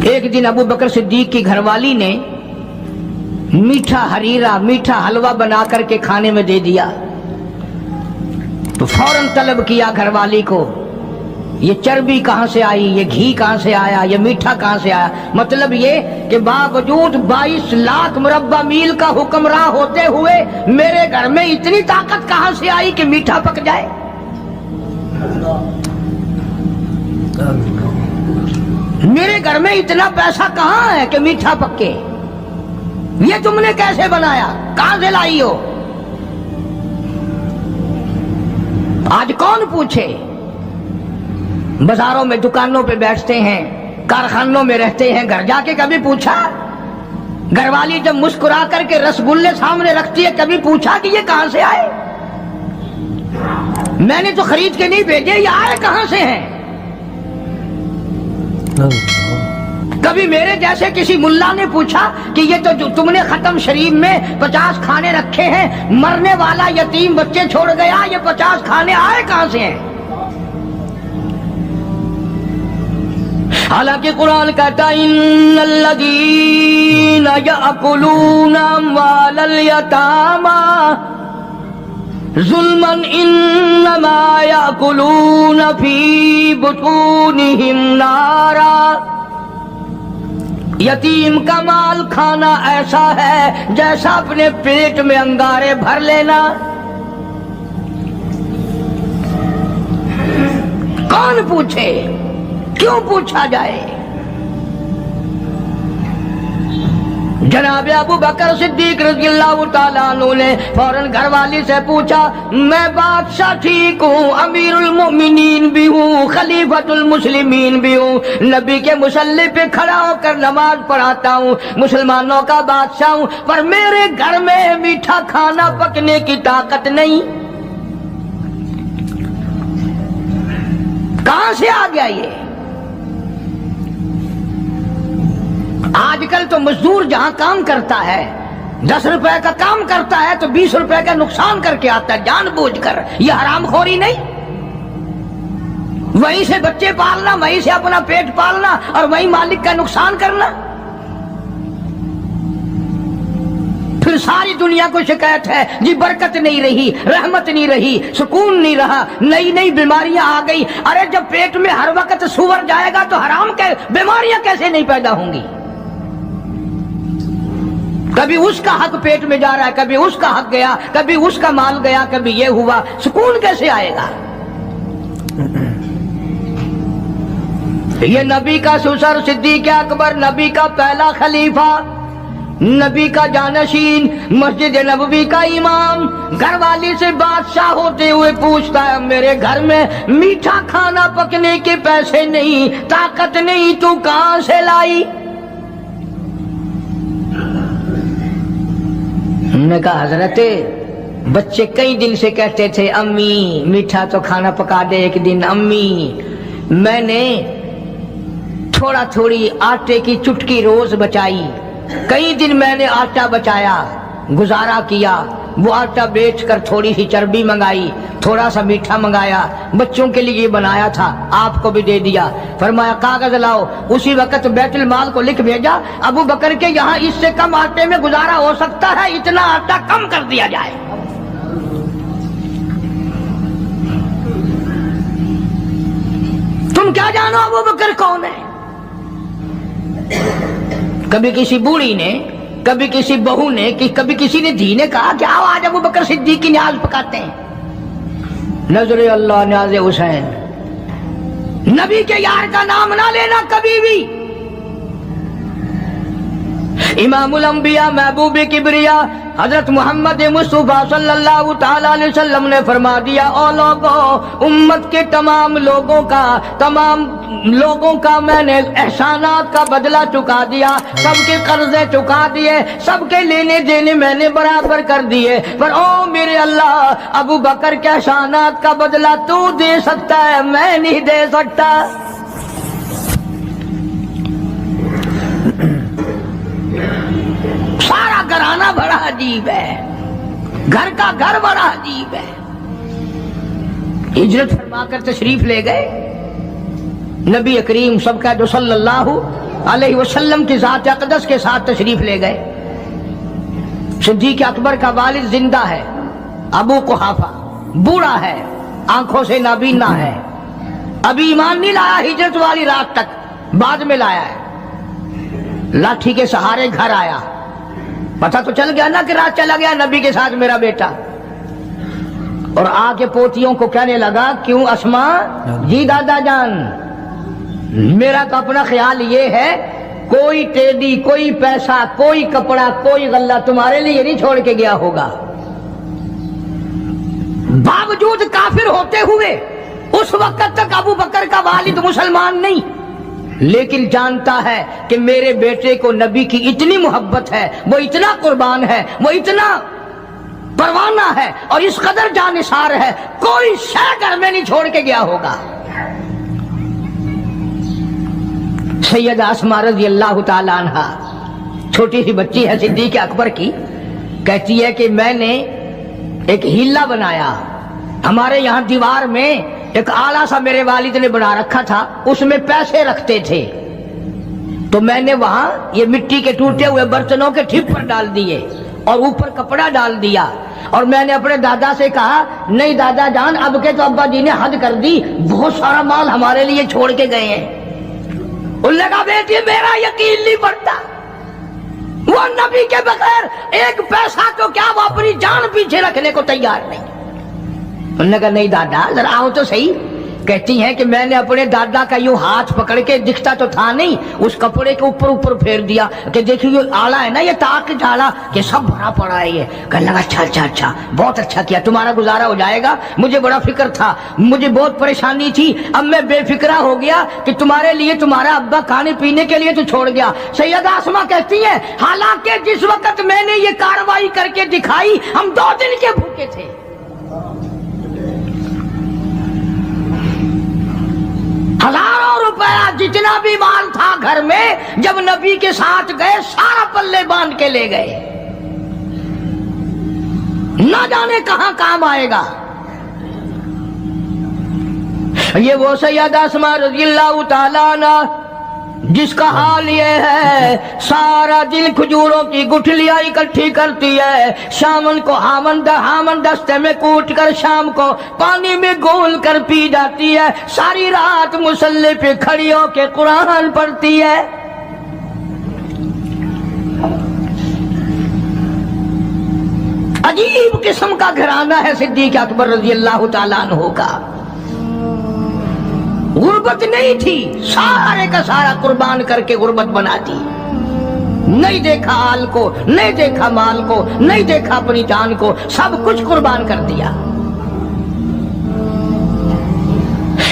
ایک دن ابو بکر صدیق کی گھر والی نے میٹھا ہریرا میٹھا حلوہ بنا کر کے کھانے میں دے دیا تو فوراً طلب کیا گھر والی کو، یہ چربی کہاں سے آئی، یہ گھی کہاں سے آیا، یہ میٹھا کہاں سے آیا؟ مطلب یہ کہ باوجود 22 لاکھ مربع میل کا حکمراں ہوتے ہوئے میرے گھر میں اتنی طاقت کہاں سے آئی کہ میٹھا پک جائے؟ میرے گھر میں اتنا پیسہ کہاں ہے کہ میٹھا پکے؟ یہ تم نے کیسے بنایا، کہاں سے لائی ہو؟ آج کون پوچھے؟ بازاروں میں دکانوں پہ بیٹھتے ہیں، کارخانوں میں رہتے ہیں، گھر جا کے کبھی پوچھا؟ گھر والی جب مسکرا کر کے رسگلے سامنے رکھتی ہے کبھی پوچھا کہ یہ کہاں سے آئے؟ میں نے تو خرید کے نہیں بھیجے، یہ آئے کہاں سے ہیں؟ کبھی میرے جیسے کسی ملا نے پوچھا کہ یہ تو جو تم نے ختم شریف میں 50 کھانے رکھے ہیں، مرنے والا یتیم بچے چھوڑ گیا، یہ 50 کھانے آئے کہاں سے ہیں؟ حالانکہ قرآن کہتا ہے ان الذین یأکلون اموال الیتامی ظلما انما یأکلون فی بطونہم نارا، یتیم کا مال کھانا ایسا ہے جیسا اپنے پیٹ میں انگارے بھر لینا۔ کون پوچھے؟ کیوں پوچھا جائے؟ جناب ابو بکر صدیق رضی اللہ تعالیٰ عنہ نے فوراً گھر والی سے پوچھا، میں بادشاہ ٹھیک ہوں، امیر المؤمنین بھی ہوں، خلیفۃ المسلمین بھی ہوں، نبی کے مصلی پہ کھڑا ہو کر نماز پڑھاتا ہوں، مسلمانوں کا بادشاہ ہوں، پر میرے گھر میں میٹھا کھانا پکنے کی طاقت نہیں، کہاں سے آ گیا یہ؟ آج کل تو مزدور جہاں کام کرتا ہے 10 روپے کا کام کرتا ہے تو 20 روپے کا نقصان کر کے آتا ہے جان بوجھ کر۔ یہ حرام خوری نہیں؟ وہیں سے بچے پالنا، وہیں سے اپنا پیٹ پالنا اور وہیں مالک کا نقصان کرنا۔ پھر ساری دنیا کو شکایت ہے جی برکت نہیں رہی، رحمت نہیں رہی، سکون نہیں رہا، نئی نئی بیماریاں آ گئی۔ ارے جب پیٹ میں ہر وقت سور جائے گا تو حرام کے بیماریاں کیسے نہیں پیدا ہوں گی؟ کبھی اس کا حق پیٹ میں جا رہا ہے، کبھی اس کا حق گیا، کبھی اس کا مال گیا، کبھی یہ ہوا، سکون کیسے آئے گا؟ یہ نبی کا سسر صدیق اکبر، نبی کا پہلا خلیفہ، نبی کا جانشین، مسجد نبوی کا امام، گھر والی سے بادشاہ ہوتے ہوئے پوچھتا ہے میرے گھر میں میٹھا کھانا پکنے کے پیسے نہیں، طاقت نہیں، تو کہاں سے لائی؟ نے کہا حضرت بچے کئی دن سے کہتے تھے امی میٹھا تو کھانا پکا دے ایک دن، امی میں نے تھوڑا تھوڑی آٹے کی چٹکی روز بچائی، کئی دن میں نے آٹا بچایا، گزارا کیا، وہ آٹا بیچ کر تھوڑی سی چربی منگائی، تھوڑا سا میٹھا منگایا، بچوں کے لیے بنایا تھا، آپ کو بھی دے دیا۔ فرمایا کاغذ لاؤ، اسی وقت بیت المال کو لکھ بھیجا ابو بکر کے یہاں اس سے کم آٹے میں گزارا ہو سکتا ہے، اتنا آٹا کم کر دیا جائے۔ تم کیا جانو ابو بکر کون ہے؟ کبھی کسی بوڑھی نے، کبھی کسی بہو نے، کبھی کسی نے دھی نے کہا کہ آؤ آج ابو بکر صدیق کی نیاز پکاتے ہیں۔ نظر اللہ نیاز حسین، نبی کے یار کا نام نہ لینا کبھی بھی۔ امام الانبیاء محبوب کبریا حضرت محمد مصطفیٰ صلی اللہ تعالی علیہ وسلم نے فرما دیا، او لوگوں، امت کے تمام لوگوں کا میں نے احسانات کا بدلہ چکا دیا، سب کے قرضے چکا دیے، سب کے لینے دینے میں نے برابر کر دیے، پر او میرے اللہ ابو بکر کے احسانات کا بدلہ تو دے سکتا ہے، میں نہیں دے سکتا۔ سارا گھرانہ بڑا عجیب ہے، گھر کا گھر بڑا عجیب ہے۔ ہجرت فرما کر تشریف لے گئے، नबी करीम सबका जो सल्लल्लाहु अलैहि वसल्लम की ज़ात अक़दस के साथ तशरीफ ले गए। सिद्दीक़ अकबर का वालिद जिंदा है, अबू कुहाफा बूढ़ा है, आंखों से नाबीना है, अभी ईमान नहीं लाया हिजरत वाली रात तक, बाद में लाया है। लाठी के सहारे घर आया, पता तो चल गया ना कि रात चला गया नबी के साथ मेरा बेटा, और आके पोतियों को कहने लगा, क्यों अस्मा जी दादा जान, मेरा तो अपना ख्याल ये है कोई टेडी, कोई पैसा, कोई कपड़ा, कोई गल्ला तुम्हारे लिए नहीं छोड़ के गया होगा। बावजूद काफिर होते हुए उस वक्त तक अबू बकर का वालिद मुसलमान नहीं, लेकिन जानता है कि मेरे बेटे को नबी की इतनी मोहब्बत है, वो इतना कुर्बान है, वो इतना परवाना है और इस कदर जानिसार है, कोई शय घर में नहीं छोड़ के गया होगा। सैयदा अस्मा रज़ी अल्लाह ताला अन्हा, छोटी सी बच्ची है सिद्दीक़ अकबर की, कहती है कि मैंने एक हीला बनाया, हमारे यहाँ दीवार में एक आला सा मेरे वालिद ने बना रखा था, उसमें पैसे रखते थे, तो मैंने वहां ये मिट्टी के टूटे हुए बर्तनों के ठिप्पर डाल दिए और ऊपर कपड़ा डाल दिया, और मैंने अपने दादा से कहा, नहीं दादा जान, अब के तो अब्बा जी ने हद कर दी, बहुत सारा माल हमारे लिए छोड़ के गए हैं। उन्होंने कहा, बेटी मेरा यकीन नहीं पड़ता, वो नबी के बगैर एक पैसा तो क्या, वो अपनी जान पीछे रखने को तैयार नहीं। उन्होंने कहा, नहीं दादा जरा आओ तो सही। कहती हैं कि मैंने अपने दादा का यूं हाथ पकड़ के, दिखता तो था नहीं, उस कपड़े के ऊपर ऊपर फेर दिया कि देखिए ये आला है ना, ये ताक झाला, ये सब भरा पड़ा है। ये कहने लगा, अच्छा अच्छा अच्छा, बहुत अच्छा किया, तुम्हारा गुजारा हो जाएगा, मुझे बड़ा फिक्र था, मुझे बहुत परेशानी थी, अब मैं बेफिक्रा हो गया कि तुम्हारे लिए तुम्हारा अब्बा खाने पीने के लिए तो छोड़ गया। सैयदा अस्मा कहती है, हालांकि जिस वक्त मैंने ये कार्रवाई करके दिखाई, हम 2 दिन के भूखे थे। हजारों रुपया जितना भी माल था घर में, जब नबी के साथ गए सारा पल्ले बांध के ले गए, न जाने कहां काम आएगा। ये वो सैयदा अस्मा रज़ियल्लाहु ताला अन्हा जिसका हाल ये है, सारा दिन खजूरों की गुठलियां इकट्ठी करती है, शामन को हामन दस्ते में कूट कर शाम को पानी में घोल कर पी जाती है, सारी रात मुसल्ले पे खड़ी होके कुरान पढ़ती है। अजीब किस्म का घराना है सिद्दीक़ अकबर रज़ियल्लाहु ताला अन्हु का। गुर्बत नहीं थी, सारे का सारा कुर्बान करके गुर्बत बना दी। नहीं देखा आल को, नहीं देखा माल को, नहीं देखा अपनी जान को, सब कुछ कुर्बान कर दिया।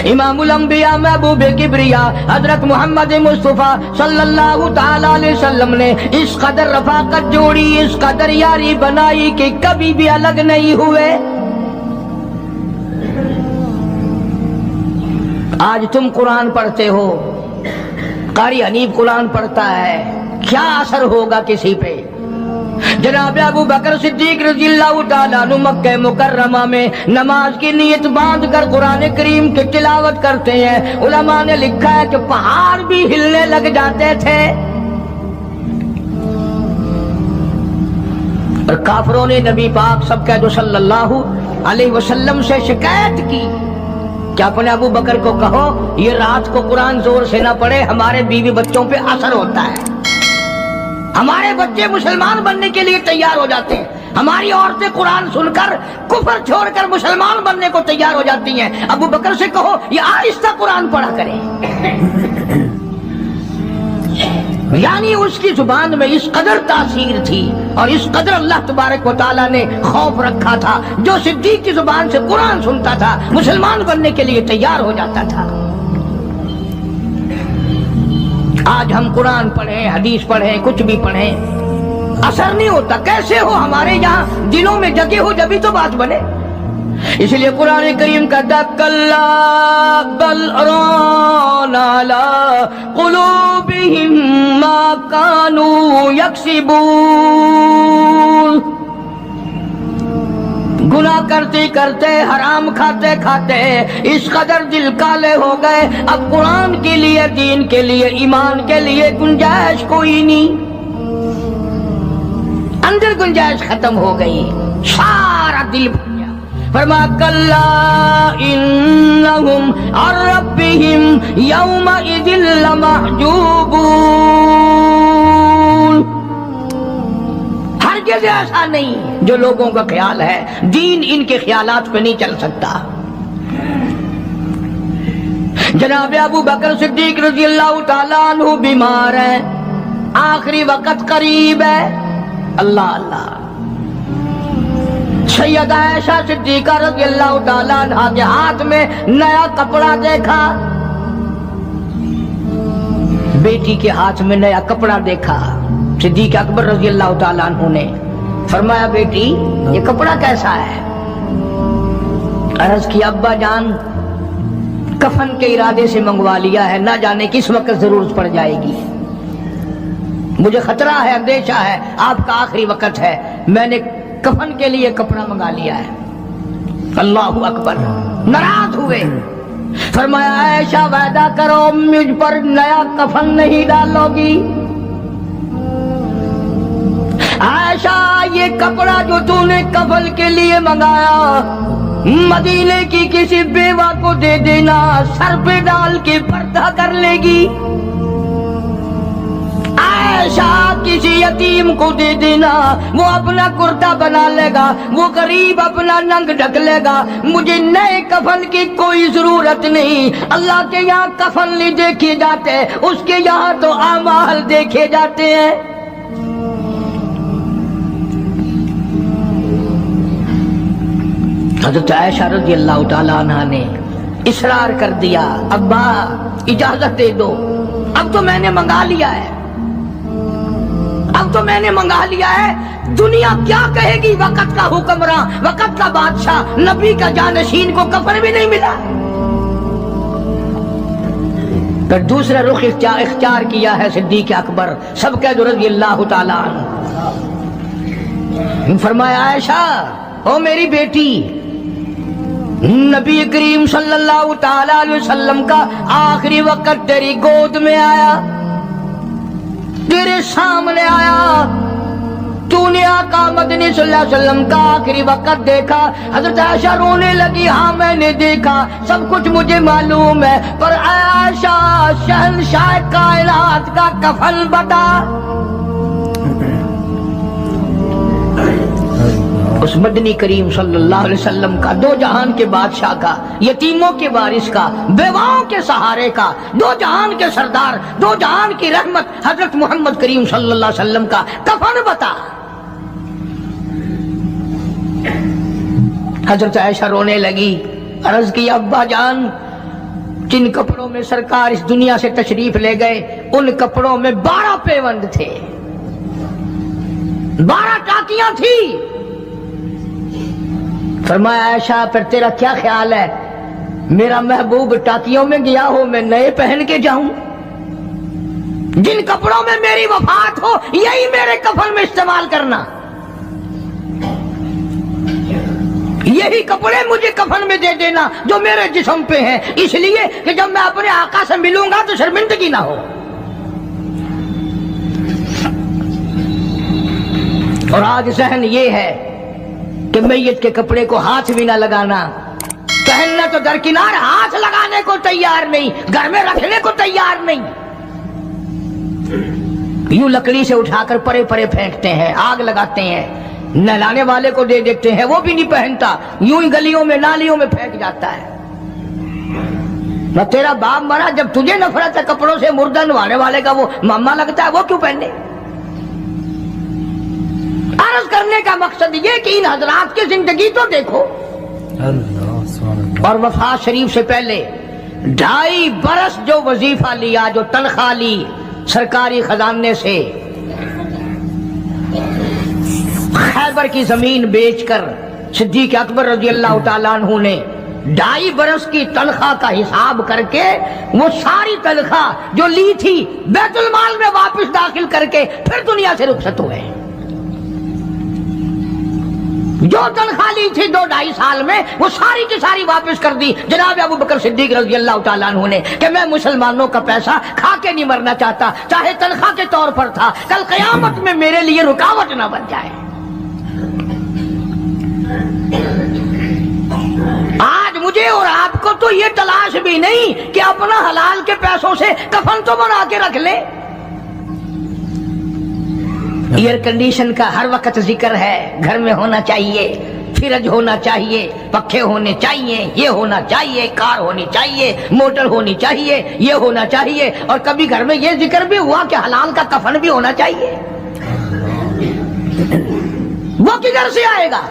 इमामुल अंबिया महबूबे किब्रिया हजरत मोहम्मद मुस्तफा सल्लल्लाहु ताला अलैहि वसल्लम ने इस कदर रफाकत जोड़ी, इस कदर यारी बनाई कि कभी भी अलग नहीं हुए। आज तुम कुरान पढ़ते हो, कारी हनीफ कुरान पढ़ता है, क्या असर होगा किसी पे? जनाब अबू बकर सिद्दीक रज़ियल्लाहु ताला अन्हु मक्के मुकर्रमा में नमाज की नियत बांध कर कुरान करीम की तिलावत करते हैं। उलमा ने लिखा है कि पहाड़ भी हिलने लग जाते थे। और काफरों ने नबी पाक सबका जो सल्लल्लाहु अलैहि वसल्लम से शिकायत की कि अपने अबू बकर को कहो ये रात को कुरान जोर से ना पढ़े, हमारे बीवी बच्चों पे असर होता है, हमारे बच्चे मुसलमान बनने के लिए तैयार हो जाते हैं, हमारी औरतें कुरान सुनकर कुफर छोड़कर मुसलमान बनने को तैयार हो जाती हैं। अबू बकर से कहो ये आहिस्ता कुरान पढ़ा करे। यानी उसकी जुबान में इस कदर तासीर थी और इस कदर अल्लाह तबारक व तआला ने खौफ रखा था, जो सिद्दीक की जुबान से कुरान सुनता था मुसलमान बनने के लिए तैयार हो जाता था। आज हम कुरान पढ़ें, हदीस पढ़ें, कुछ भी पढ़ें, असर नहीं होता। कैसे हो? हमारे यहाँ दिलों में जगह हो, जब भी तो बात बने। इसलिए कुरान करीम का कल्ला बल राना अला कुलूबिहिम मा कानू यक्सिबून, گناہ کرتے کرتے حرام کھاتے کھاتے اس قدر دل کالے ہو گئے، اب قرآن کے لیے، دین کے لیے، ایمان کے لیے گنجائش کوئی نہیں، اندر گنجائش ختم ہو گئی، سارا دل بھر گیا۔ فرمایا کلا انہم عن ربہم یومئذ لمحجوبون، ہرگز ایسا نہیں جو لوگوں کا خیال ہے، دین ان کے خیالات پہ نہیں چل سکتا۔ جناب ابو بکر صدیق رضی اللہ تعالیٰ عنہ بیمار ہیں، آخری وقت قریب ہے، اللہ اللہ۔ سیدہ عائشہ صدیقہ رضی اللہ تعالیٰ عنہ کے ہاتھ میں نیا کپڑا دیکھا، بیٹی کے ہاتھ میں نیا کپڑا دیکھا، صدیق اکبر رضی اللہ تعالیٰ عنہ نے فرمایا بیٹی یہ کپڑا کیسا ہے؟ عرض کی ابا جان کفن کے ارادے سے منگوا لیا ہے، نہ جانے کس وقت ضرورت پڑ جائے گی، مجھے خطرہ ہے، اندیشہ ہے، آپ کا آخری وقت ہے، میں نے کفن کے لیے کپڑا منگا لیا ہے۔ اللہ اکبر، ناراض ہوئے، فرمایا عائشہ وعدہ کرو مجھ پر نیا کفن نہیں ڈالو گی۔ عائشہ یہ کپڑا جو تو نے کفن کے لیے منگایا مدینے کی کسی بیوہ کو دے دینا، سر پہ ڈال کے پردہ کر لے گی۔ عائشہ کسی یتیم کو دے دینا، وہ اپنا کرتا بنا لے گا، وہ غریب اپنا ننگ ڈھک لے گا، مجھے نئے کفن کی کوئی ضرورت نہیں۔ اللہ کے یہاں کفن نہیں دیکھے جاتے، اس کے یہاں تو اعمال دیکھے جاتے ہیں۔ حضرت عائشہ رضی اللہ تعالیٰ عنہ نے اصرار کر دیا، ابا اجازت دے دو، اب تو میں نے منگا لیا ہے، اب تو میں نے منگا لیا ہے، دنیا کیا کہے گی؟ وقت کا حکمراں، وقت کا بادشاہ، نبی کا جانشین کو کفن بھی نہیں ملا۔ پھر دوسرا رخ اختیار کیا ہے صدیق اکبر سب کے رضی اللہ تعالیٰ عنہ۔ فرمایا عائشہ او میری بیٹی، نبی کریم صلی اللہ تعالی علیہ وسلم کا آخری وقت تیری گود میں آیا، تیرے سامنے آیا، تو نے آقا مدنی صلی اللہ علیہ وسلم کا آخری وقت دیکھا۔ حضرت عائشہ رونے لگی، ہاں میں نے دیکھا، سب کچھ مجھے معلوم ہے، پر عائشہ شہنشاہ کائنات کا کفن بتا۔ اس مدنی کریم صلی اللہ علیہ وسلم کا، دو جہان کے بادشاہ کا، یتیموں کے وارث کا، بیواؤں کے سہارے کا، دو جہان کے سردار، دو جہان کی رحمت حضرت محمد کریم صلی اللہ علیہ وسلم کا کفن بتا۔ حضرت عائشہ رونے لگی، عرض کی ابا جان جن کپڑوں میں سرکار اس دنیا سے تشریف لے گئے ان کپڑوں میں 12 پیوند تھے، 12 ٹاکیاں تھی۔ فرمایا عائشہ پھر تیرا کیا خیال ہے، میرا محبوب ٹاکیوں میں گیا ہو میں نئے پہن کے جاؤں؟ جن کپڑوں میں میری وفات ہو یہی میرے کفن میں استعمال کرنا، یہی کپڑے مجھے کفن میں دے دینا جو میرے جسم پہ ہیں، اس لیے کہ جب میں اپنے آقا سے ملوں گا تو شرمندگی نہ ہو۔ اور آج ذہن یہ ہے کہ میت کے کپڑے کو ہاتھ بھی نہ لگانا، پہننا تو درکنار، ہاتھ لگانے کو تیار نہیں، گھر میں رکھنے کو تیار نہیں، یوں لکڑی سے اٹھا کر پرے پرے پھینکتے ہیں، آگ لگاتے ہیں، نہلانے والے کو دے دیتے ہیں، وہ بھی نہیں پہنتا، یوں ہی گلیوں میں نالیوں میں پھینک جاتا ہے۔ نہ تیرا باپ مرا، جب تجھے نفرت ہے کپڑوں سے، مردہ نوانے والے کا وہ ماما لگتا ہے، وہ کیوں پہنے؟ عرض کرنے کا مقصد یہ کہ ان حضرات کی زندگی تو دیکھو، اور وفات شریف سے پہلے 2.5 برس جو وظیفہ لیا، جو تنخواہ لی سرکاری خزانے سے، خیبر کی زمین بیچ کر صدیق اکبر رضی اللہ تعالیٰ عنہ نے 2.5 برس کی تنخواہ کا حساب کر کے وہ ساری تنخواہ جو لی تھی بیت المال میں واپس داخل کر کے پھر دنیا سے رخصت ہوئے۔ جو تنخواہ لی تھی 2-2.5 سال میں وہ ساری کی ساری واپس کر دی جناب ابو بکر صدیق رضی اللہ تعالیٰ عنہ نے کہ میں مسلمانوں کا پیسہ کھا کے نہیں مرنا چاہتا، چاہے تنخواہ کے طور پر تھا، کل قیامت میں میرے لیے رکاوٹ نہ بن جائے۔ آج مجھے اور آپ کو تو یہ تلاش بھی نہیں کہ اپنا حلال کے پیسوں سے کفن تو بنا کے رکھ لیں۔ ایئر کنڈیشن کا ہر وقت ذکر ہے، گھر میں ہونا چاہیے، فریج ہونا چاہیے، پنکھے ہونے چاہیے، یہ ہونا چاہیے، کار ہونی چاہیے، موٹر ہونی چاہیے، یہ ہونا چاہیے، اور کبھی گھر میں یہ ذکر بھی ہوا کہ حلال کا کفن بھی ہونا چاہیے۔ وہ کدھر سے آئے گا؟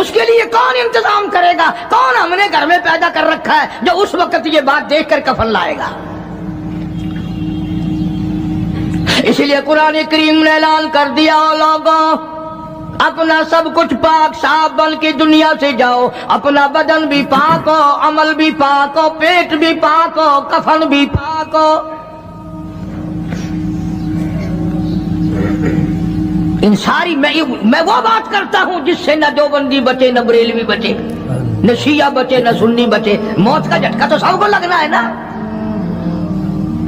اس کے لیے کون انتظام کرے گا؟ کون ہم نے گھر میں پیدا کر رکھا ہے جو اس وقت یہ بات دیکھ کر کفن لائے گا؟ اس لیے قرآن کریم نے اعلان کر دیا، لوگوں اپنا سب کچھ پاک صاف بن کے دنیا سے جاؤ، اپنا بدن بھی پاک ہو، عمل بھی پاک ہو، پیٹ بھی پاک ہو، کفن بھی پاک ہو۔ ان ساری میں وہ بات کرتا ہوں جس سے نہ دیوبندی بچے، نہ بریلوی بچے، نہ شیعہ بچے، نہ سنی بچے۔ موت کا جھٹکا تو سب کو لگنا ہے نا،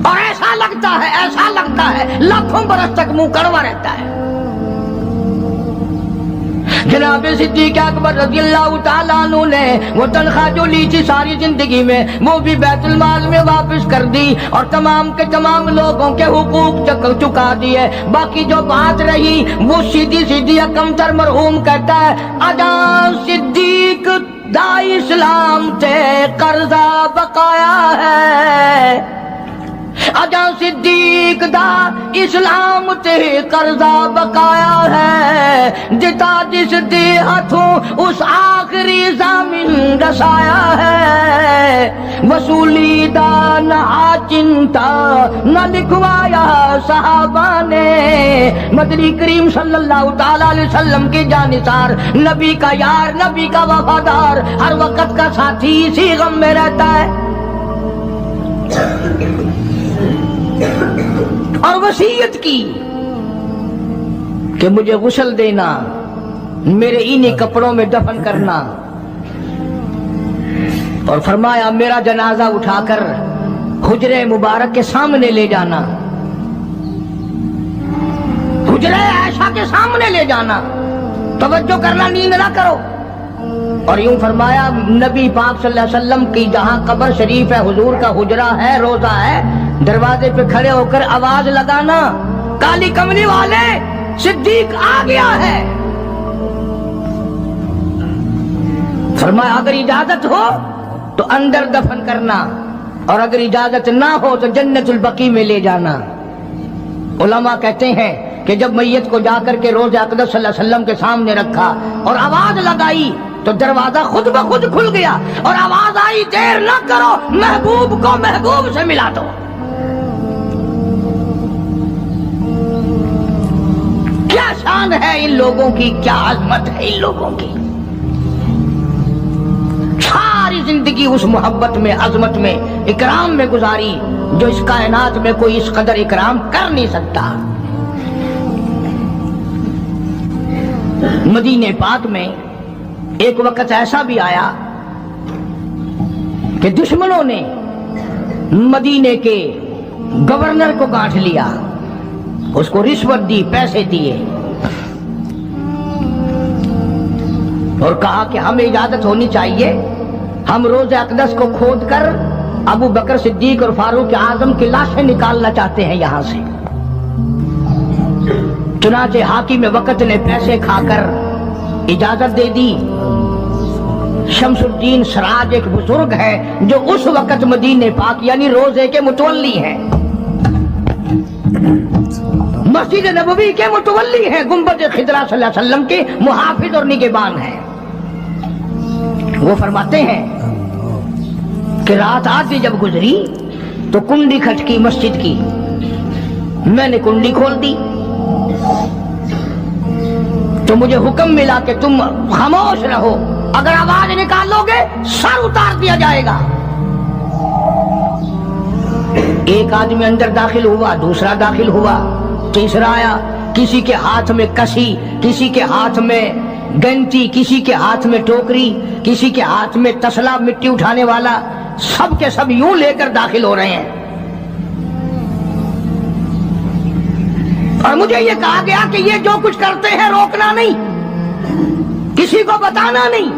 اور ایسا لگتا ہے لاکھوں برس تک منہ کڑوا رہتا ہے۔ جناب صدیق اکبر رضی اللہ تعالیٰ عنہ نے وہ تنخواہ جو لی تھی ساری زندگی میں وہ بھی بیت المال میں واپس کر دی، اور تمام کے تمام لوگوں کے حقوق چکا دیے۔ باقی جو بات رہی وہ سیدھی اکمتر مرحوم کہتا ہے، ادا صدیق دا اسلام تے قرضہ بقایا ہے، اجا صدیق دا اسلام تے قرضہ بقایا ہے، جتا جس دے ہاتھوں اس آخری زمین رسایا ہے، وصولی دا نہ چنتا نہ لکھوایا صحابہ نے، مدنی کریم صلی اللہ تعالیٰ علیہ وسلم کی جانثار، نبی کا یار، نبی کا وفادار، ہر وقت کا ساتھی، اسی غم میں رہتا ہے۔ اور وصیت کی کہ مجھے غسل دینا، میرے انہی کپڑوں میں دفن کرنا، اور فرمایا میرا جنازہ اٹھا کر حجرے مبارک کے سامنے لے جانا، حجرے عائشہ کے سامنے لے جانا، توجہ کرنا، نیند نہ کرو۔ اور یوں فرمایا نبی پاک صلی اللہ علیہ وسلم کی جہاں قبر شریف ہے، حضور کا حجرہ ہے، روضہ ہے، دروازے پہ کھڑے ہو کر آواز لگانا، کالی کملی والے صدیق آ گیا ہے۔ فرمایا اگر اجازت ہو تو اندر دفن کرنا، اور اگر اجازت نہ ہو تو جنت البقیع میں لے جانا۔ علماء کہتے ہیں کہ جب میت کو جا کر کے روضہ اقدس صلی اللہ علیہ وسلم کے سامنے رکھا اور آواز لگائی تو دروازہ خود بخود کھل گیا، اور آواز آئی دیر نہ کرو، محبوب کو محبوب سے ملا دو۔ کیا شان ہے ان لوگوں کی، کیا عظمت ہے ان لوگوں کی، ساری زندگی اس محبت میں، عظمت میں، اکرام میں گزاری جو اس کائنات میں کوئی اس قدر اکرام کر نہیں سکتا۔ مدینہ پاک میں ایک وقت ایسا بھی آیا کہ دشمنوں نے مدینے کے گورنر کو گانٹھ لیا، اس کو رشوت دی، پیسے دیے، اور کہا کہ ہمیں اجازت ہونی چاہیے، ہم روضہ اقدس کو کھود کر ابو بکر صدیق اور فاروق اعظم کی لاشیں نکالنا چاہتے ہیں یہاں سے۔ چنانچہ حاکم وقت نے پیسے کھا کر اجازت دے دی۔ شمس الدین سراج ایک بزرگ ہے جو اس وقت مدینہ پاک یعنی روضے کے متولی ہیں، مسجد نبوی کے متولی ہیں، گنبد خضرا صلی اللہ علیہ وسلم کے محافظ اور نگہبان ہیں۔ وہ فرماتے ہیں کہ رات آدھی جب گزری تو کنڈی کھٹکی مسجد کی، میں نے کنڈی کھول دی تو مجھے حکم ملا کہ تم خاموش رہو، اگر آواز نکالو گے سر اتار دیا جائے گا۔ ایک آدمی اندر داخل ہوا، دوسرا داخل ہوا، تیسرا آیا، کسی کے ہاتھ میں کسی، کسی کے ہاتھ میں गंती, किसी के हाथ में टोकरी, किसी के हाथ में तसला मिट्टी उठाने वाला, सब के सब यूं लेकर दाखिल हो रहे हैं। और मुझे ये कहा गया कि ये जो कुछ करते हैं रोकना नहीं, किसी को बताना नहीं।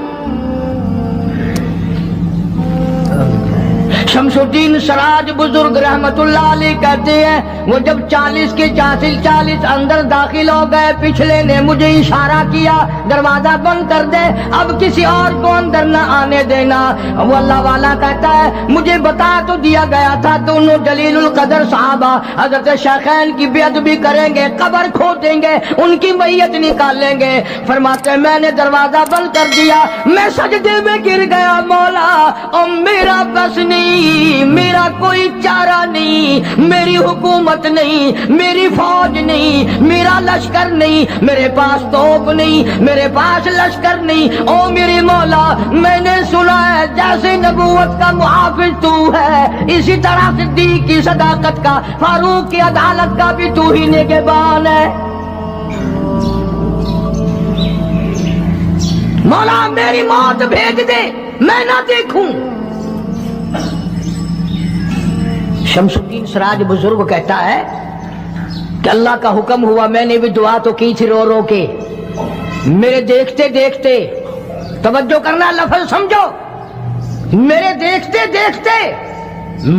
शमसुद्दीन सराज बुजुर्ग रहमतुल्लाह अलैह कहते हैं, वो जब 40 के 40 अंदर दाखिल हो गए, पिछले ने मुझे इशारा किया दरवाजा बंद कर दे, अब किसी और को अंदर न आने देना। वो अल्लाह वाला कहता है, मुझे बता तो दिया गया था दोनों जलीलुल कदर साहबा हजरत शेखैन की बेअदबी करेंगे, कब्र खोदेंगे, उनकी मैयत निकालेंगे। फरमाते मैंने दरवाजा बंद कर दिया, मैं सजदे में गिर गया, मौला और मेरा बस नहीं, मेरा कोई चारा नहीं, मेरी हुकूमत नहीं, मेरी फौज नहीं, मेरा लश्कर नहीं, मेरे पास तोप नहीं, मेरे पास लश्कर नहीं। ओ मेरे मौला, मैंने सुना है जैसे नबूवत का मुहाफिज तू है, इसी तरह सिद्दीक की सदाकत का, फारूक की अदालत का भी तू ही निगहबान है। मौला मेरी मौत भेज दे, मैं ना देखूं। शमसुद्दीन सराज बुजुर्ग कहता है कि अल्लाह का हुक्म हुआ, मैंने भी दुआ तो की थी रो रो के, मेरे देखते देखते, तवज्जो करना लफ्ज़ समझो, मेरे देखते देखते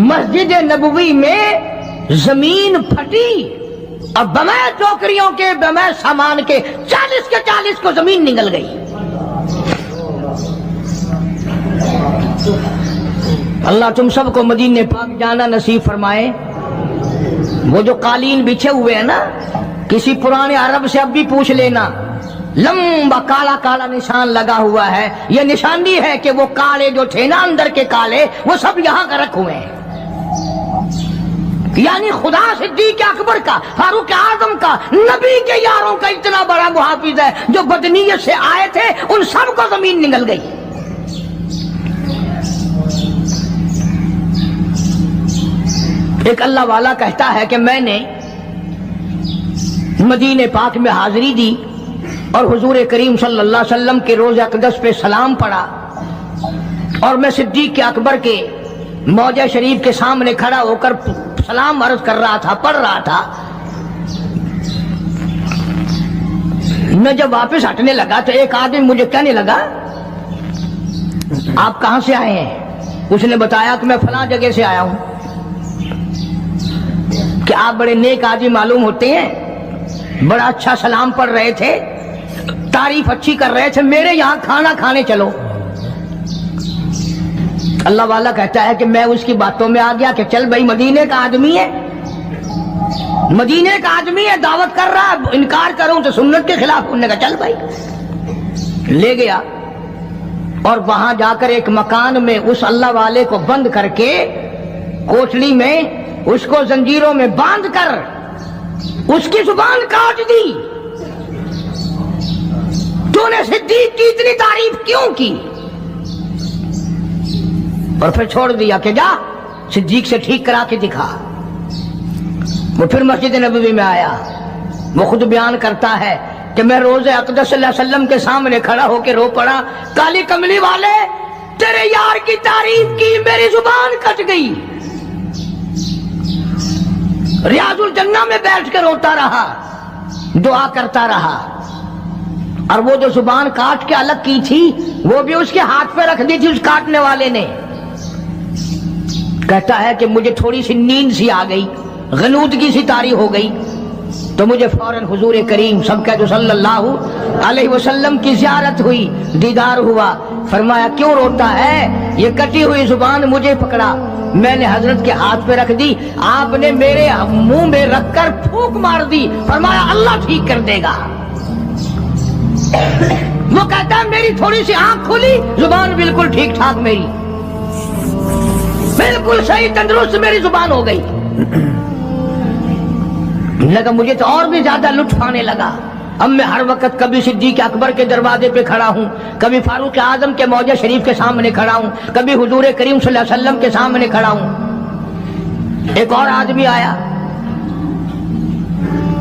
मस्जिद नबवी में जमीन फटी और बगैर टोकरियों के, बगैर सामान के 40 के 40 को जमीन निगल गई। अल्लाह तुम सबको मदीने पाक जाना नसीब फरमाए। वो जो कालीन बिछे हुए हैं ना, किसी पुराने अरब से अब भी पूछ लेना, लंबा काला काला निशान लगा हुआ है, ये निशानी है कि वो काले जो थे ना अंदर के काले, वो सब यहाँ का रखे हुए हैं। यानी खुदा सिद्दीक अकबर का, फारूक आजम का, नबी के यारों का इतना बड़ा मुहाफिज है, जो बदनीयत से आए थे उन सबको जमीन निगल गई। एक अल्लाह वाला कहता है कि मैंने मदीने पाक में हाजिरी दी और हुजूर करीम सल्लल्लाहु अलैहि वसल्लम के रोज़े अक़दस पे सलाम पढ़ा, और मैं सिद्दीक के अकबर के मौजा शरीफ के सामने खड़ा होकर सलाम अर्ज कर रहा था, पढ़ रहा था। मैं जब वापस हटने लगा तो एक आदमी मुझे कहने लगा, आप कहां से आए हैं? उसने बताया कि मैं फलां जगह से आया हूं। कि आप बड़े नेक आदमी मालूम होते हैं, बड़ा अच्छा सलाम पढ़ रहे थे, तारीफ अच्छी कर रहे थे, मेरे यहां खाना खाने चलो। अल्लाह वाला कहता है कि मैं उसकी बातों में आ गया कि चल भाई, मदीने का आदमी है, मदीने का आदमी है, दावत कर रहा है, इनकार करूं तो सुन्नत के खिलाफ। उन्होंने कहा चल भाई, ले गया और वहां जाकर एक मकान में उस अल्लाह वाले को बंद करके, कोठली में उसको जंजीरों में बांध कर उसकी जुबान काट दी। तूने सिद्दीक की इतनी तारीफ क्यों की? और फिर छोड़ दिया कि जा सिद्दीक से ठीक करा के दिखा। वो फिर मस्जिद नबवी में आया, वो खुद बयान करता है कि मैं रोज़े अक़दस सल्लल्लाहु अलैहि वसल्लम के सामने खड़ा होकर रो पड़ा, काली कमली वाले तेरे यार की तारीफ की, मेरी जुबान कट गई। रियाजुल जन्ना में बैठ कर रोता रहा, दुआ करता रहा, और वो जो जुबान काट के अलग की थी वो भी उसके हाथ पे रख दी थी उस काटने वाले ने। कहता है कि मुझे थोड़ी सी नींद सी आ गई, गनूदगी सी तारी हो गई, तो मुझे फौरन हुजूर करीम सल्लल्लाहु अलैहि वसल्लम की ज़ियारत हुई, दीदार हुआ। फरमाया क्यों रोता है? ये कटी हुई जुबान मुझे पकड़ा, मैंने हजरत के हाथ पे रख दी, आपने मेरे मुंह में रखकर फूंक मार दी। फरमाया अल्लाह ठीक कर देगा। वो कहता है मेरी थोड़ी सी आंख खुली, जुबान बिल्कुल ठीक ठाक, मेरी बिल्कुल सही तंदुरुस्त मेरी जुबान हो गई। लगा मुझे तो और भी ज्यादा लुत्फ आने लगा। अब मैं हर वक्त कभी सिद्दीक अकबर के दरवाजे पे खड़ा हूँ, कभी फारूक आजम के मौजा शरीफ के सामने खड़ा हूँ, कभी हुजूर करीम सल्लल्लाहु अलैहि वसल्लम के सामने खड़ा हूँ। एक और आदमी आया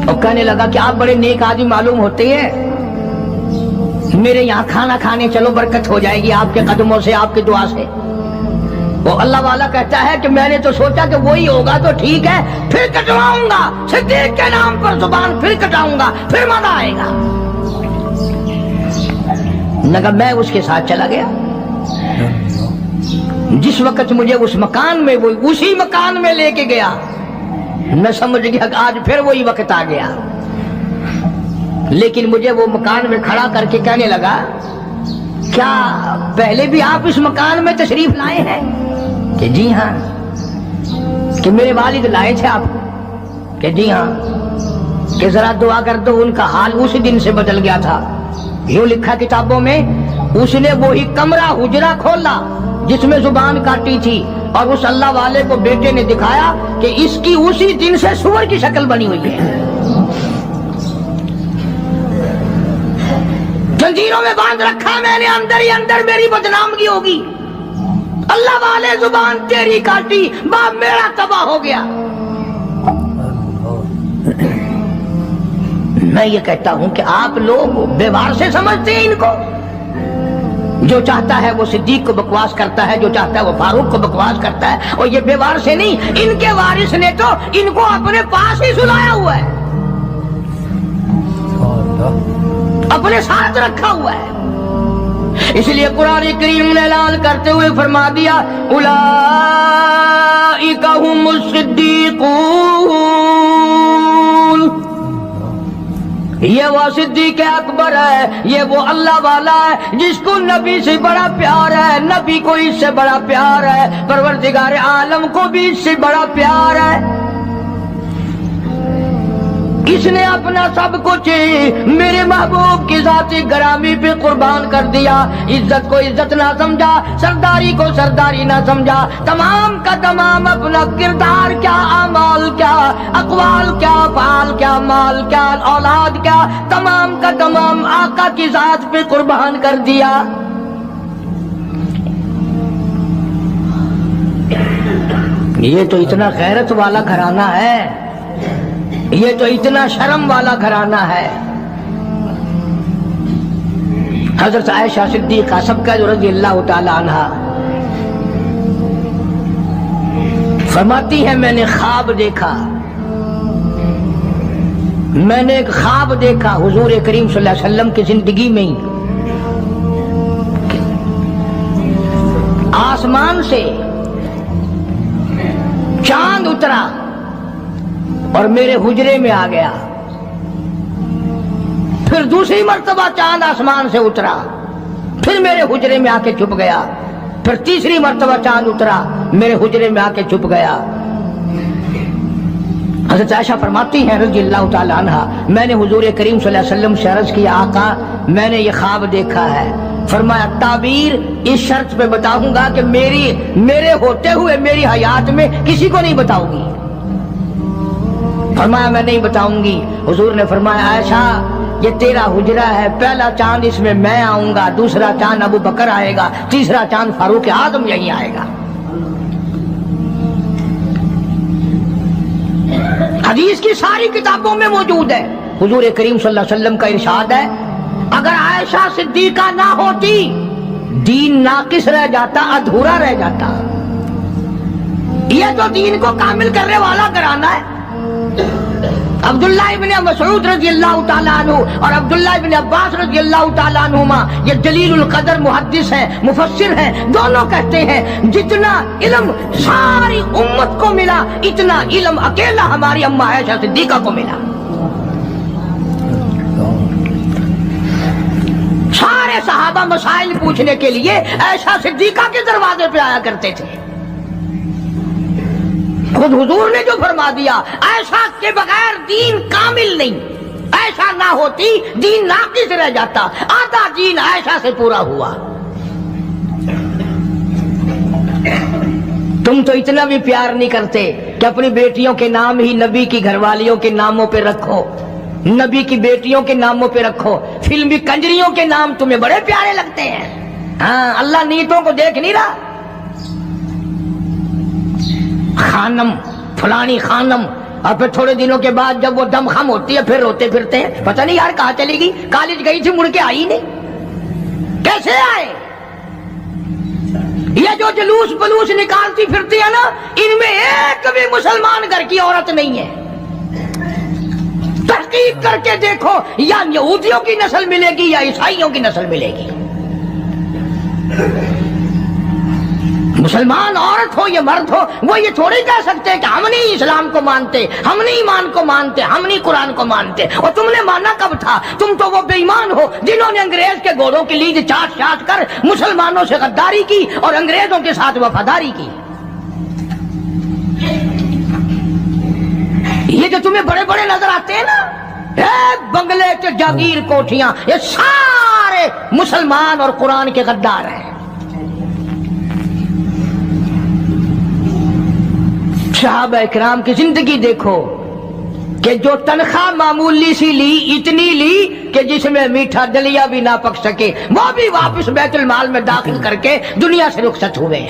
और कहने लगा कि आप बड़े नेक आदमी मालूम होते हैं, میرے یہاں کھانا کھانے چلو برکت ہو جائے گی آپ کے قدموں سے, آپ کی دعا سے. وہ اللہ والا کہتا ہے کہ میں نے تو سوچا کہ وہی ہوگا تو ٹھیک ہے, پھر کٹواؤں گا صدیق کے نام پر زبان, پھر کٹاؤں گا, پھر مزہ آئے گا. نہ میں اس کے ساتھ چلا گیا. جس وقت مجھے اس مکان میں, وہ اسی مکان میں لے کے گیا, میں سمجھ گیا کہ آج پھر وہی وقت آ گیا. لیکن مجھے وہ مکان میں کھڑا کر کے کہنے لگا, کیا پہلے بھی آپ اس مکان میں تشریف لائے ہیں؟ کہ جی ہاں. کہ میرے والد لائے تھے آپ کو؟ کہ جی ہاں. کہ ذرا دعا کر دو, ان کا حال اسی دن سے بدل گیا تھا. یوں لکھا کتابوں میں, اس نے وہی کمرہ حجرہ کھولا جس میں زبان کاٹی تھی, اور اس اللہ والے کو بیٹے نے دکھایا کہ اس کی اسی دن سے سور کی شکل بنی ہوئی ہے. زنجیروں میں باندھ رکھا میں نے, اندر ہی اندر میری بدنامگی ہوگی. اللہ والے زبان تیری کاٹی, باپ میرا تباہ ہو گیا. میں یہ کہتا ہوں کہ آپ لوگ بیوار سے سمجھتے ہیں ان کو. جو چاہتا ہے وہ صدیق کو بکواس کرتا ہے, جو چاہتا ہے وہ فاروق کو بکواس کرتا ہے, اور یہ بیوار سے نہیں, ان کے وارث نے تو ان کو اپنے پاس ہی سلایا ہوا ہے, اپنے ساتھ رکھا ہوا ہے. اس لیے قرآن کریم نے اعلان کرتے ہوئے فرما دیا, اولئک ھم الصدیقون. یہ وہ صدیق اکبر ہے, یہ وہ اللہ والا ہے جس کو نبی سے بڑا پیار ہے, نبی کو اس سے بڑا پیار ہے, پروردگار عالم کو بھی اس سے بڑا پیار ہے. اس نے اپنا سب کچھ میرے محبوب کی ذات گرامی پہ قربان کر دیا. عزت کو عزت نہ سمجھا, سرداری کو سرداری نہ سمجھا, تمام کا تمام اپنا کردار کیا, اعمال کیا, اقوال کیا, افعال کیا, مال کیا, اولاد کیا, تمام کا تمام آقا کی ذات پہ قربان کر دیا. یہ تو اتنا غیرت والا گھرانہ ہے, یہ تو اتنا شرم والا گھرانہ ہے. حضرت عائشہ صدیقہ سب رضی اللہ تعالی عنہا فرماتی ہے, میں نے خواب دیکھا, میں نے ایک خواب دیکھا حضور کریم صلی اللہ علیہ وسلم کی زندگی میں ہی. آسمان سے چاند اترا اور میرے حجرے میں آ گیا. پھر دوسری مرتبہ چاند آسمان سے اترا, پھر میرے حجرے میں آ کے چھپ گیا. پھر تیسری مرتبہ چاند اترا, میرے حجرے میں آ کے چھپ گیا. حضرت عائشہ فرماتی ہیں رضی اللہ تعالی عنہا, میں نے حضور کریم صلی اللہ علیہ وسلم سے عرض کیا, آقا میں نے یہ خواب دیکھا ہے. فرمایا, تعبیر اس شرط پہ بتاؤں گا کہ میرے ہوتے ہوئے میری حیات میں کسی کو نہیں بتاؤں گی. فرمایا میں نہیں بتاؤں گی. حضور نے فرمایا, عائشہ یہ تیرا حجرہ ہے, پہلا چاند اس میں میں آؤں گا, دوسرا چاند ابو بکر آئے گا, تیسرا چاند فاروق اعظم یہیں آئے گا. حدیث کی ساری کتابوں میں موجود ہے. حضور کریم صلی اللہ علیہ وسلم کا ارشاد ہے, اگر عائشہ صدیقہ نہ ہوتی دین ناقص رہ جاتا, ادھورا رہ جاتا. یہ تو دین کو کامل کرنے والا گھرانہ ہے. عبداللہ ابن مسعود رضی اللہ تعالیٰ عنہ اور عبداللہ ابن عباس رضی اللہ تعالیٰ عنہما یہ جلیل القدر محدث ہیں, مفسر ہیں, دونوں کہتے ہیں جتنا علم ساری امت کو ملا اتنا علم اکیلا ہماری اماں عائشہ صدیقہ کو ملا. سارے صحابہ مسائل پوچھنے کے لیے عائشہ صدیقہ کے دروازے پہ آیا کرتے تھے. خود حضور نے جو فرما دیا, عائشہ کے بغیر دین کامل نہیں, عائشہ نہ ہوتی دین ناقص رہ جاتا, آدھا دین عائشہ سے پورا ہوا. تم تو اتنا بھی پیار نہیں کرتے کہ اپنی بیٹیوں کے نام ہی نبی کی گھر والیوں کے ناموں پہ رکھو, نبی کی بیٹیوں کے ناموں پہ رکھو. فلمی کنجریوں کے نام تمہیں بڑے پیارے لگتے ہیں. ہاں, اللہ نیتوں کو دیکھ نہیں رہا. خانم, فلانی خانم, اور پھر تھوڑے دنوں کے بعد جب وہ دم خم ہوتی ہے پھر روتے پھرتے ہیں, پتہ نہیں یار کہاں چلی گئی, کالج گئی تھی مڑ کے آئی نہیں. कैसे आए? ये जो जुलूस बलूस निकालती फिरती है ना, इनमें एक भी मुसलमान घर की औरत नहीं है। तहकीक करके देखो, या यहूदियों की नस्ल मिलेगी या ईसाइयों की नस्ल मिलेगी। मुसलमान औरत हो या मर्द हो, वो ये थोड़ी कह सकते कि हम नहीं इस्लाम को मानते, हम नहीं ईमान को मानते, हम नहीं कुरान को मानते। और तुमने माना कब था? तुम तो वो बेईमान हो जिन्होंने अंग्रेज के घोड़ों की लीज चाट चाट कर मुसलमानों से गद्दारी की और अंग्रेजों के साथ वफादारी की। ये जो तुम्हें बड़े बड़े नजर आते हैं ना, बंगले के जागीर कोठियां, ये सारे मुसलमान और कुरान के गद्दार हैं। सहाबा इकराम की जिंदगी देखो कि जो तनख्वाह मामूली सी ली, इतनी ली कि जिसमें मीठा दलिया भी ना पक सके, वो भी वापस बैतुल माल में दाखिल करके दुनिया से रुखसत हुए।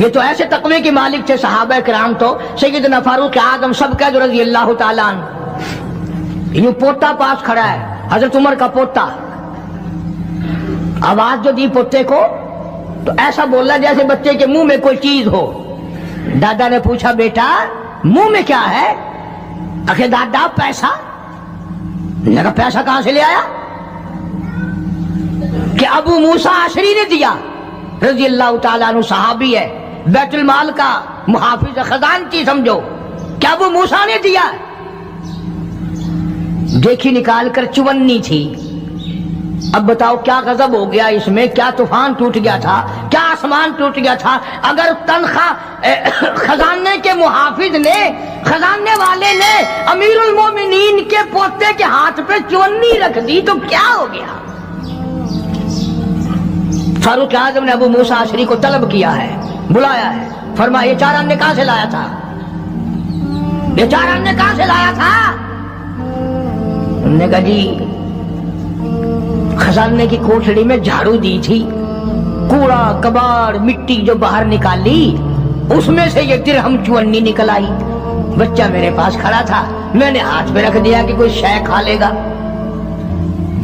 ये तो ऐसे तकवे के मालिक थे सहाबा इकराम। तो सैयदना फारूक आजम सबका जो रज़ी अल्लाह ताला अन्हु, यूं पोता पास खड़ा है, हजरत उमर का पोता, आवाज जो दी पोते को तो ऐसा बोला जैसे बच्चे के मुंह में कोई चीज हो। दादा ने पूछा, बेटा मुंह में क्या है? अखे दादा पैसा। लगा पैसा कहां से ले आया? कि अबू मूसा अशरी ने दिया, रज़ी अल्लाह ताला अन्हु सहाबी है, बैतुल माल का मुहाफिज खजानची समझो। क्या अबू मूसा ने दिया? देखी निकाल कर चुवन्नी थी। अब बताओ क्या गजब हो गया इसमें, क्या तूफान टूट गया था, क्या आसमान टूट गया था। अगर तनख्वाह खजाने के मुहाफिज ने, खजाने वाले ने अमीरुल मोमिनीन के पोते के हाथ पे चुन्नी रख दी तो क्या हो गया? फारूक आजम ने अबू मूसा अशरी को तलब किया है, बुलाया है, फरमाया ये 4 अन्य कहां से लाया था? ये 4 अन्य कहां से लाया था? उन्होंने कहा जी खजाने की कोठड़ी में झाड़ू दी थी, कूड़ा कबाड़ मिट्टी जो बाहर निकाली उसमें से ये दिरहम चुन्नी निकल आई। बच्चा मेरे पास खड़ा था, मैंने हाथ पे रख दिया कि कोई शय खा लेगा,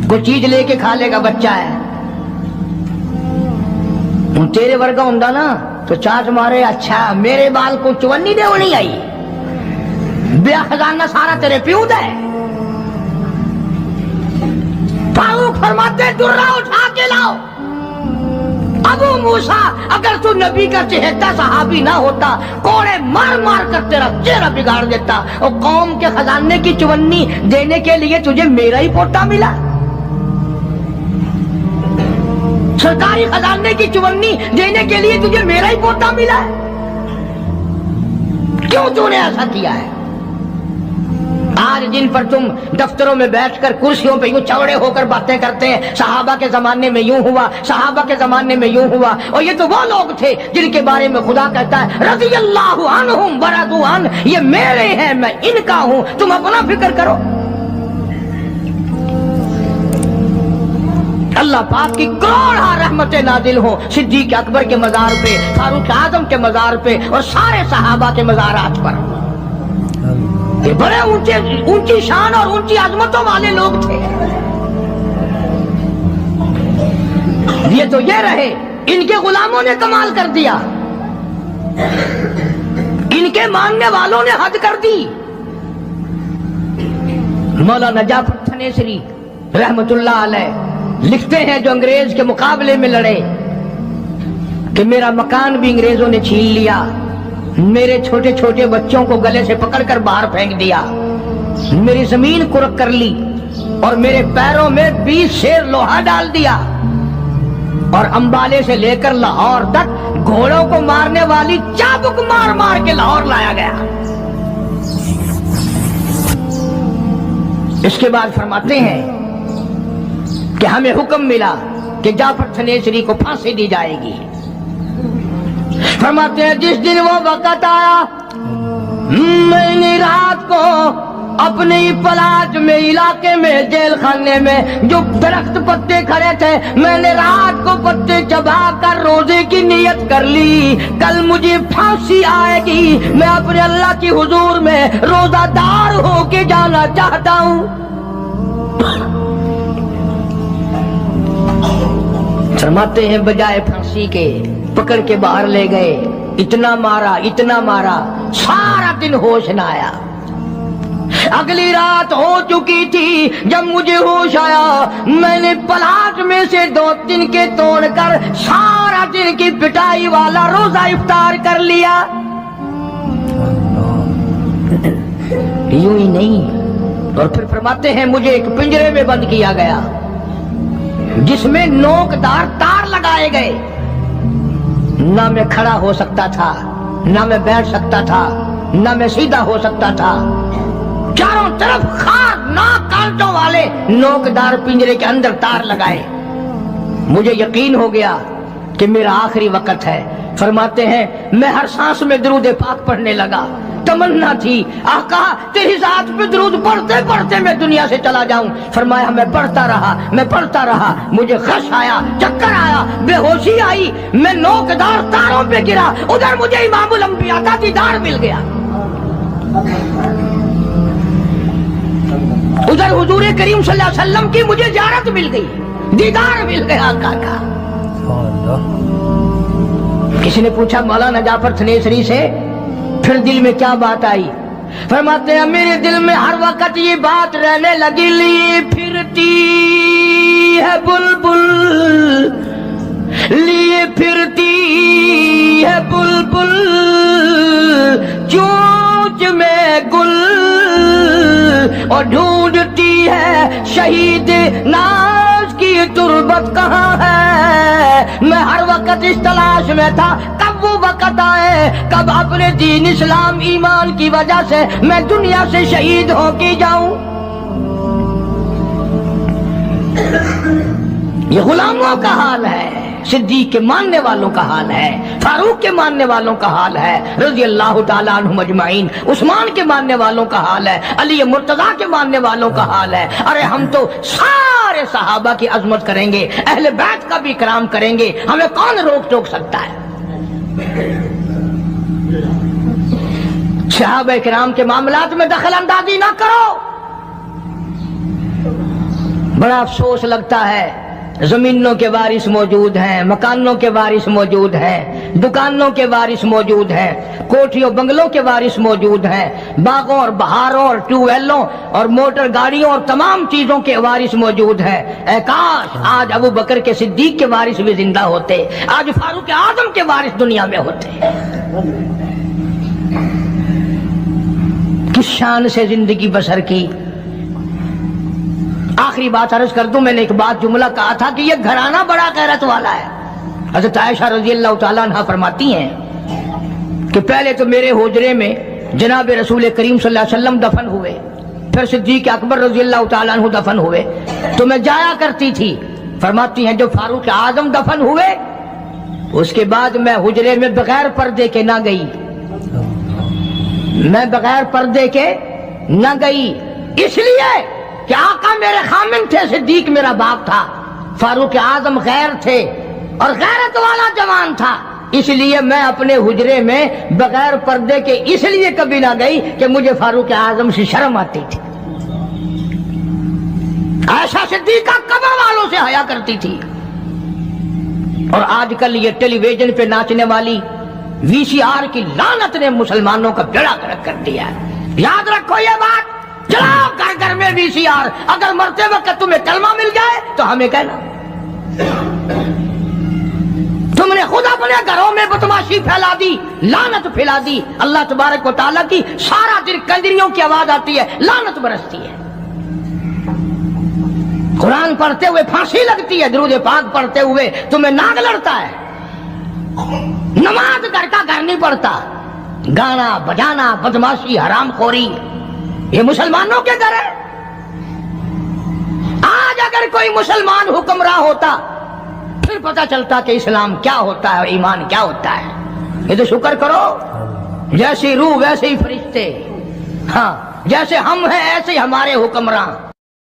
कोई चीज लेके खा लेगा, बच्चा है। तेरे वर्गा हुंदा ना तो चाट मारे, अच्छा मेरे बाल को चुन्नी दे नहीं आई, बेया खजाना सारा तेरे प्यू दे। फारूक फरमाते दुर्रा उठा के लाओ। अबू मूसा अगर तू नबी का चहेता सहाबी ना होता, कोड़े मार मार कर तेरा चेहरा बिगाड़ देता। और कौम के खजाने की चुन्नी देने के लिए तुझे मेरा ही पोता मिला, सरकारी खजाने की चुन्नी देने के लिए तुझे मेरा ही पोता मिला। क्यों तूने ऐसा किया है? आज जिन पर तुम दफ्तरों में बैठकर कुर्सियों पे यूं चौड़े होकर बातें करते हैं, सहाबा के जमाने में यूं हुआ, सहाबा के जमाने में यूं हुआ। और ये तो वो लोग थे जिनके बारे में खुदा कहता है रज़ी अल्लाहु अन्हुम व रज़ू अन, ये मेरे हैं मैं इनका हूं, तुम अपना फिक्र करो। अल्लाह पाक की करोड़ा रहमतें नाजिल हो सिद्दीक अकबर के मजार पे, फारूक आजम के मजार पे और सारे सहाबा के मजारात पर। ये बड़े ऊंची शान और ऊंची अजमतों वाले लोग थे। ये तो ये रहे, इनके गुलामों ने कमाल कर दिया, इनके मानने वालों ने हद कर दी। मौलाना जाफर थनेसरी रहमतुल्लाह अलैह लिखते हैं, जो अंग्रेज के मुकाबले में लड़े, कि मेरा मकान भी अंग्रेजों ने छीन लिया, मेरे छोटे छोटे बच्चों को गले से पकड़कर बाहर फेंक दिया, मेरी जमीन कुरक कर ली और मेरे पैरों में 20 शेर लोहा डाल दिया, और अंबाले से लेकर लाहौर तक घोड़ों को मारने वाली चाबुक मार मार के लाहौर लाया गया। इसके बाद फरमाते हैं कि हमें हुक्म मिला कि जाफर थनेसरी को फांसी दी जाएगी। फरमाते हैं जिस दिन वो वक्त आया, मैंने रात को अपने ही पलाज में इलाके में जेल खाने में जो दरख्त पत्ते खड़े थे, मैंने रात को पत्ते चबा कर रोजे की नियत कर ली, कल मुझे फांसी आएगी, मैं अपने अल्लाह की हुजूर में रोजादार होके जाना चाहता हूँ। फरमाते हैं बजाय फांसी के पकड़ के बाहर ले गए, इतना मारा सारा दिन होश न आया। अगली रात हो चुकी थी, जब मुझे होश आया मैंने पलाट में से 2 के तोड़कर सारा दिन की पिटाई वाला रोजा इफ्तार कर लिया। यूं ही नहीं, और फिर फरमाते हैं मुझे एक पिंजरे में बंद किया गया जिसमें नोकदार तार लगाए गए। ना मैं खड़ा हो सकता था, ना मैं बैठ सकता था, ना मैं सीधा हो सकता था। चारों तरफ खार नाक कांटों वाले नोकदार पिंजरे के अंदर तार लगाए। मुझे यकीन हो गया कि मेरा आखिरी वक्त है। फरमाते हैं मैं हर सांस में दरूद पाक पढ़ने लगा। तमन्ना थी, आका तेरी जात पे दरूद पढ़ते पढ़ते मैं दुनिया से चला जाऊं। फरमाया मैं पढ़ता रहा, मुझे खश आया, चक्कर आया, बेहोशी आई, मैं नोकदार तारों पे गिरा। उधर मुझे इमामुल अंबिया का दीदार मिल गया, उधर हुजूर करीम सल्लल्लाहु अलैहि वसल्लम की मुझे ज़ियारत मिल गई, दीदार मिल गया आका का। किसी ने पूछा मौलाना जाफर थनेसरी से फिर दिल में क्या बात आई? फरमाते हैं मेरे दिल में हर वक्त ये बात रहने लगी, लिए फिरती है बुलबुल, लिए फिरती है बुलबुल, चोंच में गुल, और ढूंढती है शहीद नाज की तुरबत कहाँ है। मैं हर वक्त इस तलाश में था, कब वो वक्त आए, कब अपने दीन इस्लाम ईमान की वजह से मैं दुनिया से शहीद होके जाऊं। ये गुलामों का हाल है, सिद्दीक के मानने वालों का हाल है, फारूक के मानने वालों का हाल है, रज़ी अल्लाह ताला अन्हुम अजमाइन, उस्मान के मानने वालों का हाल है, अली मुर्तजा के मानने वालों का हाल है। अरे हम तो सारे सहाबा की अजमत करेंगे, अहले बैत का भी इकराम करेंगे, हमें कौन रोक टोक सकता है? सहाबा इकराम के मामलात में दखल अंदाजी ना करो। बड़ा अफसोस लगता है, जमीनों के वारिस मौजूद हैं, मकानों के वारिस मौजूद हैं, दुकानों के वारिस मौजूद हैं, कोठियों बंगलों के वारिस मौजूद हैं, बागों और बहारों और ट्यूबवेलों और मोटर गाड़ियों और तमाम चीजों के वारिस मौजूद हैं। ऐ काश आज अबू बकर के सिद्दीक के वारिस भी जिंदा होते, आज फारूक आजम के वारिस दुनिया में होते। किस शान से जिंदगी बसर की। आखिरी बात अर्ज कर दूं, मैंने एक बात जुमला कहा था कि ये घराना बड़ा गैरत वाला है। हज़रत आयशा रज़ी अल्लाह ताला अन्हा फरमाती हैं कि पहले तो मेरे हुजरे में जनाब रसूल करीम सल्लल्लाहु अलैहि वसल्लम दफन हुए, फिर सिद्दीक अकबर रज़ी अल्लाह ताला अन्हु दफन हुए, तो मैं जाया करती थी। फरमाती हैं जो फारूक आजम दफन हुए उसके बाद मैं हुजरे में बगैर पर्दे के ना गई, मैं बगैर पर्दे के ना गई, इसलिए कि आका मेरे खामिन थे, सिद्दीक मेरा बाप था, फारूक आजम गैर थे और गैरत वाला जवान था, इसलिए मैं अपने हुजरे में बगैर पर्दे के इसलिए कभी ना गई कि मुझे फारूक आजम से शर्म आती थी। आयशा सिद्दीका कब्र वालों से हया करती थी। और आजकल ये टेलीविजन पे नाचने वाली वीसीआर की लानत ने मुसलमानों का बेड़ा गर्क कर दिया है। याद रखो ये बात, चलाओ घर घर में वीसीआर, अगर मरते वक्त तुम्हें कलमा मिल जाए तो हमें कहना। तुमने खुद अपने घरों में बदमाशी फैला दी, लानत फैला दी। अल्लाह तबारक व तआला की सारा दिन कंजरियों की आवाज आती है, लानत बरसती है। कुरान पढ़ते हुए फांसी लगती है, दुरूद पाक पढ़ते हुए तुम्हें नाग लड़ता है। नमाज घर का घर नहीं पढ़ता, गाना बजाना बदमाशी हरामखोरी ये मुसलमानों के घर है। आज अगर कोई मुसलमान हुक्मरान होता फिर पता चलता कि इस्लाम क्या होता है और ईमान क्या होता है। ये तो शुक्र करो, जैसी रूह वैसे ही फरिश्ते, हाँ जैसे हम हैं ऐसे ही हमारे हुक्मरान।